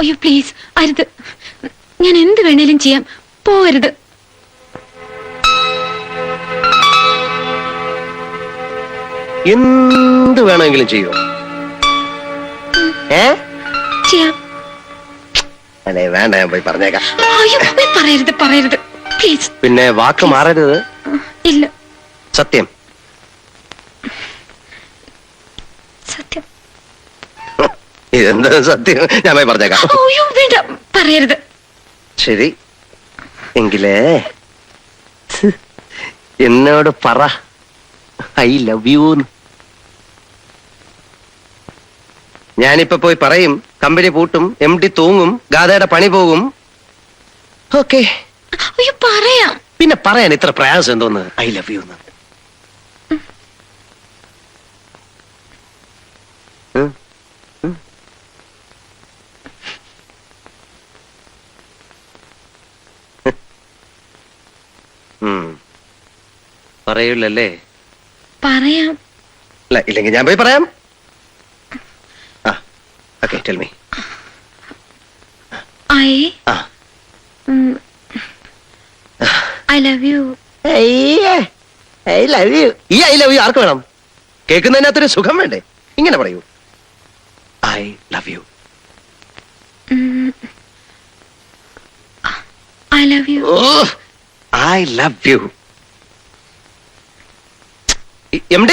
അയ്യോ പ്ലീസ് അരുത്. ഞാൻ എന്ത് വേണേലും ചെയ്യാം, പോവരുത്. എന്ത് വേണമെങ്കിലും ചെയ്യോ? ചെയ്യാം. അല്ലേ വേണ്ട, ഞാൻ പോയി പറഞ്ഞേക്കാം. അയ്യോ പറയരുത് പറയരുത് പ്ലീസ്. പിന്നെ വാക്ക് മാറരുത്. ഇല്ല. സത്യം? സത്യം. ഇതെന്താ സത്യം? ഞാൻ പോയി പറഞ്ഞേക്കാം. അയ്യോ വേണ്ട, പറയരുത്. ശരി എങ്കിലേ എന്നോട് പറ, ഐ ലവ് യു. ഞാനിപ്പോ പോയി പറയും, കമ്പനി പൂട്ടും, MD തൂങ്ങും, ഗാഥയുടെ പണി പോകും. ഓക്കെ. അയ്യോ പറയാം. പിന്നെ പറയാൻ ഇത്ര പ്രയാസം എന്തോന്ന്? I love you. പറയൂലല്ലേ? പറയാം. അല്ല ഇല്ലെങ്കിൽ ഞാൻ പോയി പറയാം. Okay, tell me. I love you. I love you. ഈ ഐ ലവ് യു ആർക്ക് വേണം? കേൾക്കുന്നതിനകത്തൊരു സുഖം വേണ്ടേ? ഇങ്ങനെ പറയൂ, I love you. I love you. I love you. MD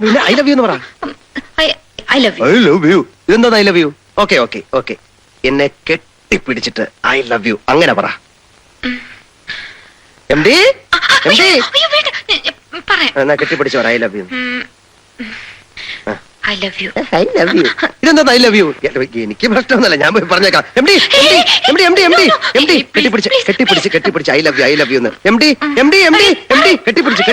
പിന്നെ ഐ ലവ് യു എന്ന് പറ. I love you. I love you. ഇതെന്താ I love you? Okay okay okay. എന്നെ കെട്ടിപ്പിടിച്ചിട്ട് ഐ ലവ് യു അങ്ങനെ പറ. MD MD എന്നാ കെട്ടിപ്പിടിച്ചു പറ I love you. I love you. I love you. ഇതെന്താ ഐ ലവ് യു? എനിക്ക് പ്രശ്നമൊന്നുമല്ല, ഞാൻ പോയി പറഞ്ഞേക്കാം. MD കെട്ടിപ്പിടിച്ച് I love U I love you എന്ന്. MD കെട്ടിപ്പിടിച്ച്